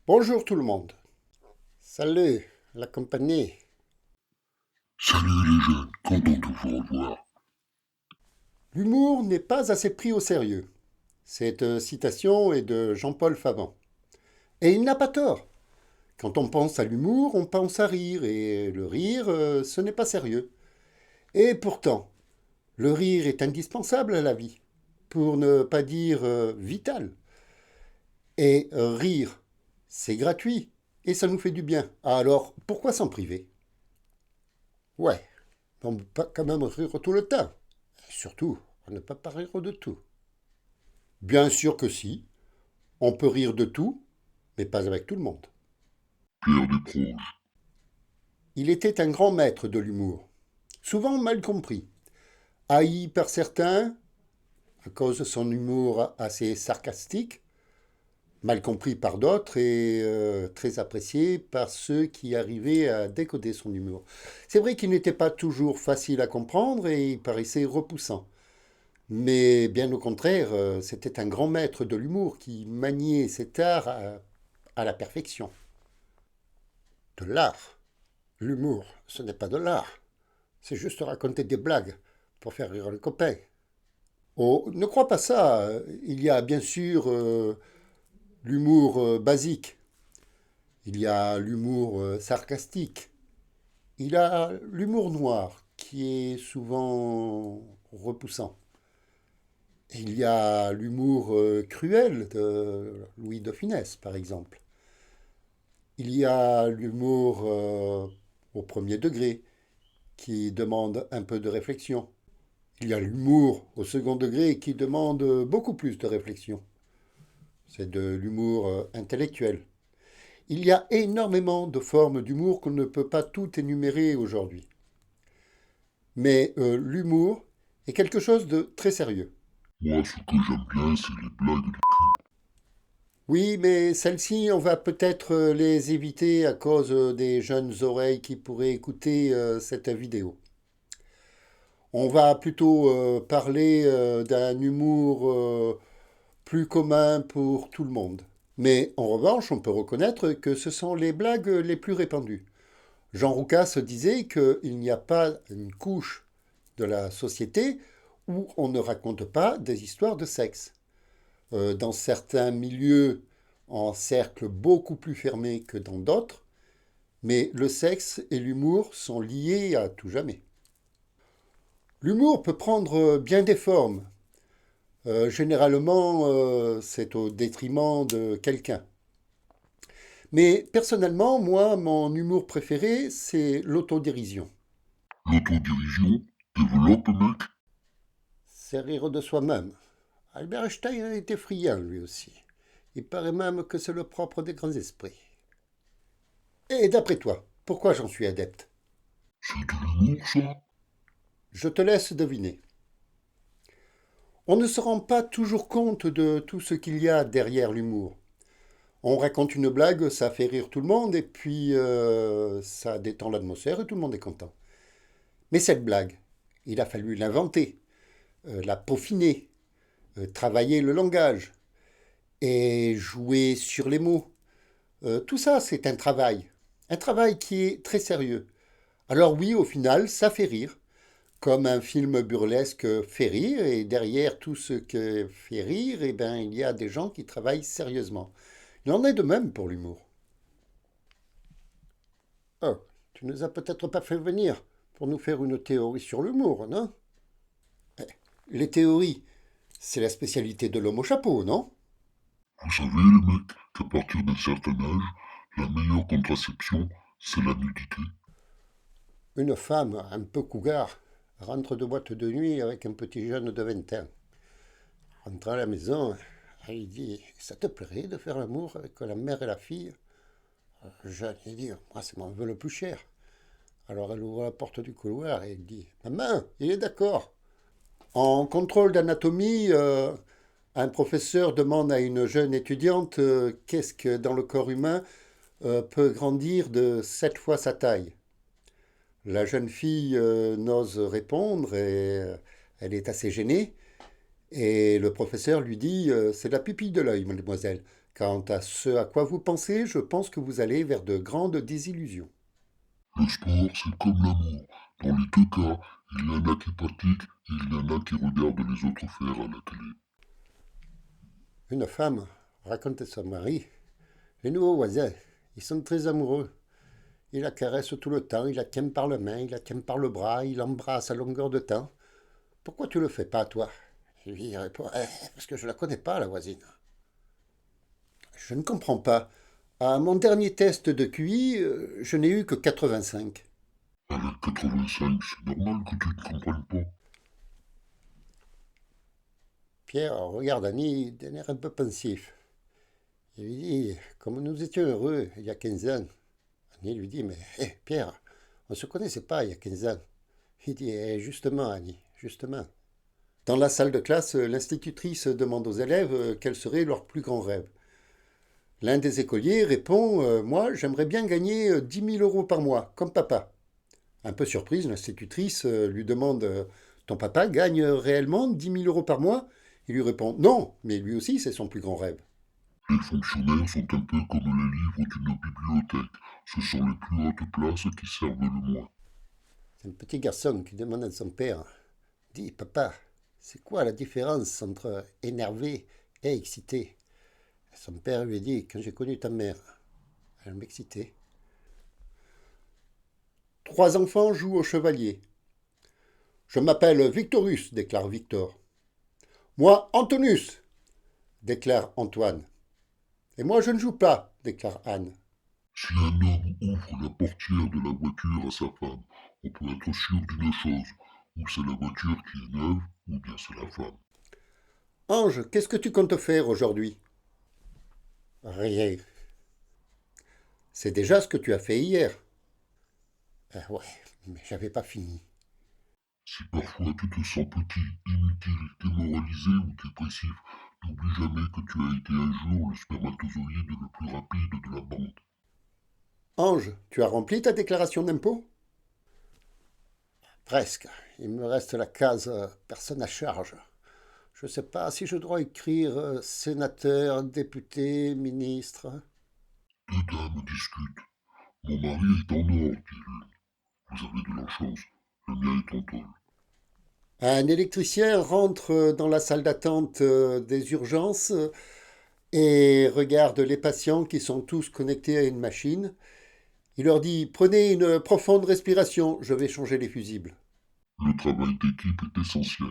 Bonjour tout le monde. Salut, la compagnie. Salut les jeunes, content de vous revoir. L'humour n'est pas assez pris au sérieux. Cette citation est de Jean-Paul Favant. Et il n'a pas tort. Quand on pense à l'humour, on pense à rire, et le rire, ce n'est pas sérieux. Et pourtant, le rire est indispensable à la vie, pour ne pas dire vital. Et rire, c'est gratuit, et ça nous fait du bien. Alors, pourquoi s'en priver? Ouais, on peut pas quand même rire tout le temps. Surtout, on ne peut pas rire de tout. Bien sûr que si, on peut rire de tout, mais pas avec tout le monde. Pierre Desproges. Il était un grand maître de l'humour, souvent mal compris, haï par certains à cause de son humour assez sarcastique, mal compris par d'autres et très apprécié par ceux qui arrivaient à décoder son humour. C'est vrai qu'il n'était pas toujours facile à comprendre et il paraissait repoussant. Mais bien au contraire, c'était un grand maître de l'humour qui maniait cet art à la perfection. De l'art. L'humour, ce n'est pas de l'art. C'est juste raconter des blagues pour faire rire les copains. Oh, ne crois pas ça. Il y a bien sûr l'humour basique. Il y a l'humour sarcastique. Il y a l'humour noir qui est souvent repoussant. Et il y a l'humour cruel de Louis de Funès, par exemple. Il y a l'humour au premier degré qui demande un peu de réflexion. Il y a l'humour au second degré qui demande beaucoup plus de réflexion. C'est de l'humour intellectuel. Il y a énormément de formes d'humour qu'on ne peut pas tout énumérer aujourd'hui. Mais l'humour est quelque chose de très sérieux. Moi, ce que j'aime bien, c'est les blagues de... Oui, mais celles-ci, on va peut-être les éviter à cause des jeunes oreilles qui pourraient écouter cette vidéo. On va plutôt parler d'un humour plus commun pour tout le monde. Mais en revanche, on peut reconnaître que ce sont les blagues les plus répandues. Jean Roucas disait qu'il n'y a pas une couche de la société où on ne raconte pas des histoires de sexe. Dans certains milieux, en cercles beaucoup plus fermés que dans d'autres, mais le sexe et l'humour sont liés à tout jamais. L'humour peut prendre bien des formes. Généralement, c'est au détriment de quelqu'un. Mais personnellement, moi, mon humour préféré, c'est l'autodérision. L'autodirision, développe, mec. C'est rire de soi-même. Albert Einstein était friand, lui aussi. Il paraît même que c'est le propre des grands esprits. Et d'après toi, pourquoi j'en suis adepte? C'est de l'humour, ça. Je te laisse deviner. On ne se rend pas toujours compte de tout ce qu'il y a derrière l'humour. On raconte une blague, ça fait rire tout le monde, et puis ça détend l'atmosphère et tout le monde est content. Mais cette blague, il a fallu l'inventer, la peaufiner, travailler le langage et jouer sur les mots. Tout ça, c'est un travail qui est très sérieux. Alors oui, au final, ça fait rire, comme un film burlesque fait rire, et derrière tout ce que fait rire, eh ben, il y a des gens qui travaillent sérieusement. Il en est de même pour l'humour. Oh, tu nous as peut-être pas fait venir pour nous faire une théorie sur l'humour, non? Les théories, c'est la spécialité de l'homme au chapeau, non? Vous savez, les mecs, qu'à partir d'un certain âge, la meilleure contraception, c'est la nudité. Une femme un peu cougar rentre de boîte de nuit avec un petit jeune de 20 ans. Rentre à la maison, il dit: ça te plairait de faire l'amour avec la mère et la fille? Le jeune, il dit: moi, c'est mon vœu le plus cher. Alors elle ouvre la porte du couloir et il dit: maman, il est d'accord. En contrôle d'anatomie, un professeur demande à une jeune étudiante qu'est-ce que dans le corps humain peut grandir de 7 fois sa taille. La jeune fille n'ose répondre et elle est assez gênée. Et le professeur lui dit c'est la pupille de l'œil, mademoiselle. Quant à ce à quoi vous pensez, je pense que vous allez vers de grandes désillusions. Le sport, c'est comme l'amour. Dans les deux cas, il y en a qui pratiquent et il y en a qui regardent les autres faire à la télé. Une femme raconte à son mari, les nouveaux voisins, ils sont très amoureux. Il la caresse tout le temps, il la tient par la main, il la tient par le bras, il l'embrasse à longueur de temps. Pourquoi tu le fais pas, toi? Et lui, il répond, parce que je la connais pas, la voisine. Je ne comprends pas. À mon dernier test de QI, je n'ai eu que 85. Avec 85, c'est normal que tu ne comprennes pas. Pierre regarde Annie d'un air un peu pensif. Il lui dit, comme nous étions heureux il y a 15 ans. Annie lui dit, mais Pierre, on ne se connaissait pas il y a 15 ans. Il dit, justement, Annie, justement. Dans la salle de classe, l'institutrice demande aux élèves quel serait leur plus grand rêve. L'un des écoliers répond, moi, j'aimerais bien gagner 10 000 euros par mois, comme papa. Un peu surprise, l'institutrice lui demande, ton papa gagne réellement 10 000 euros par mois? Il lui répond, non, mais lui aussi, c'est son plus grand rêve. Les fonctionnaires sont un peu comme les livres d'une bibliothèque. Ce sont les plus hautes places qui servent le moins. C'est un petit garçon qui demande à son père, dis, papa, c'est quoi la différence entre énervé et excité? Son père lui dit, quand j'ai connu ta mère, elle m'excitait. Trois enfants jouent au chevalier. Je m'appelle Victorus, déclare Victor. Moi, Antonius, déclare Antoine. Et moi, je ne joue pas, déclare Anne. Si un homme ouvre la portière de la voiture à sa femme, on peut être sûr d'une chose, ou c'est la voiture qui est neuve, ou bien c'est la femme. Ange, qu'est-ce que tu comptes faire aujourd'hui? Rien. C'est déjà ce que tu as fait hier. Ouais, mais j'avais pas fini. Si parfois tu te sens petit, inutile, démoralisé ou dépressif, n'oublie jamais que tu as été un jour le spermatozoïde le plus rapide de la bande. Ange, tu as rempli ta déclaration d'impôt? Presque. Il me reste la case personne à charge. Je ne sais pas si je dois écrire sénateur, député, ministre. Deux dames discutent. Mon mari est en or, dit l'une. Vous avez de la chance. Le mien est en tôle. Un électricien rentre dans la salle d'attente des urgences et regarde les patients qui sont tous connectés à une machine. Il leur dit, prenez une profonde respiration, je vais changer les fusibles. Le travail d'équipe est essentiel.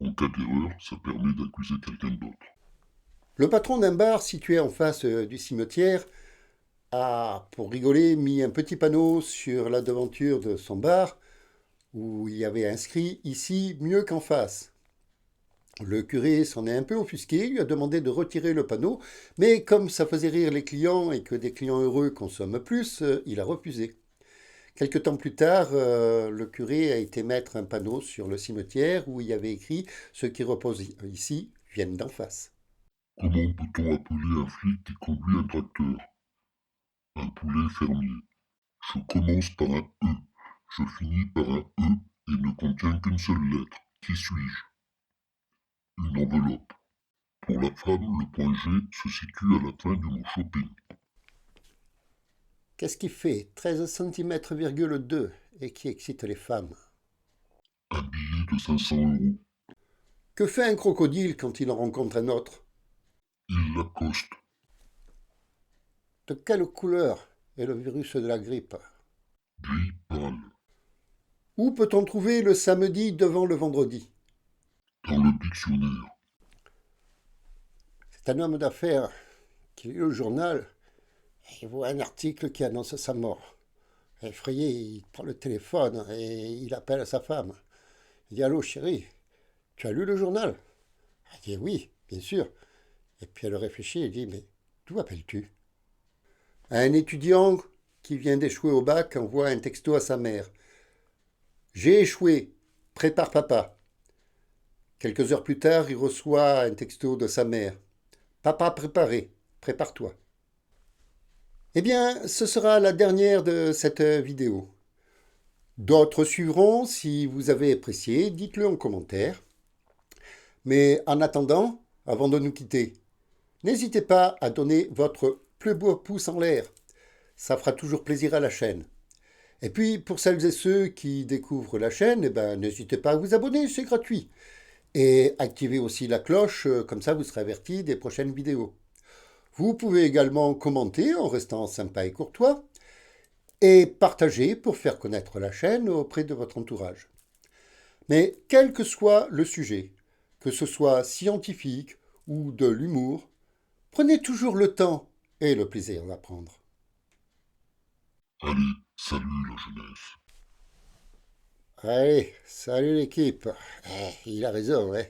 En cas d'erreur, ça permet d'accuser quelqu'un d'autre. Le patron d'un bar situé en face du cimetière a, pour rigoler, mis un petit panneau sur la devanture de son bar où il y avait inscrit ici mieux qu'en face. Le curé s'en est un peu offusqué, lui a demandé de retirer le panneau, mais comme ça faisait rire les clients et que des clients heureux consomment plus, il a refusé. Quelque temps plus tard, le curé a été mettre un panneau sur le cimetière où il y avait écrit ceux qui reposent ici viennent d'en face. Comment peut-on appeler un flic qui conduit un tracteur? Un poulet fermier. Je commence par un E. Je finis par un E et ne contient qu'une seule lettre. Qui suis-je? Une enveloppe. Pour la femme, le point G se situe à la fin du mot shopping. Qu'est-ce qui fait 13 cm,2 et qui excite les femmes? Un billet de 500 euros. Que fait un crocodile quand il en rencontre un autre? Il l'accoste. De quelle couleur est le virus de la grippe? Gris pâle. Où peut-on trouver le samedi devant le vendredi? Dans le dictionnaire. C'est un homme d'affaires qui lit le journal et il voit un article qui annonce sa mort. Effrayé, il prend le téléphone et il appelle sa femme. Il dit, allô chérie, tu as lu le journal? Elle dit oui, bien sûr. Et puis elle réfléchit et dit, mais d'où appelles-tu? Un étudiant qui vient d'échouer au bac envoie un texto à sa mère. J'ai échoué, prépare papa. Quelques heures plus tard, il reçoit un texto de sa mère. Papa préparé, prépare-toi. Eh bien, ce sera la dernière de cette vidéo. D'autres suivront. Si vous avez apprécié, dites-le en commentaire. Mais en attendant, avant de nous quitter, N'hésitez pas à donner votre plus beau pouce en l'air. Ça fera toujours plaisir à la chaîne. Et puis, pour celles et ceux qui découvrent la chaîne, n'hésitez pas à vous abonner, c'est gratuit. Et activez aussi la cloche, comme ça vous serez averti des prochaines vidéos. Vous pouvez également commenter en restant sympa et courtois, et partager pour faire connaître la chaîne auprès de votre entourage. Mais quel que soit le sujet, que ce soit scientifique ou de l'humour, prenez toujours le temps et le plaisir d'apprendre. Allez, salut la jeunesse. Allez, salut l'équipe. Il a raison, hein.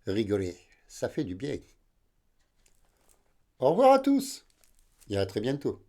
Rigoler, ça fait du bien. Au revoir à tous et à très bientôt.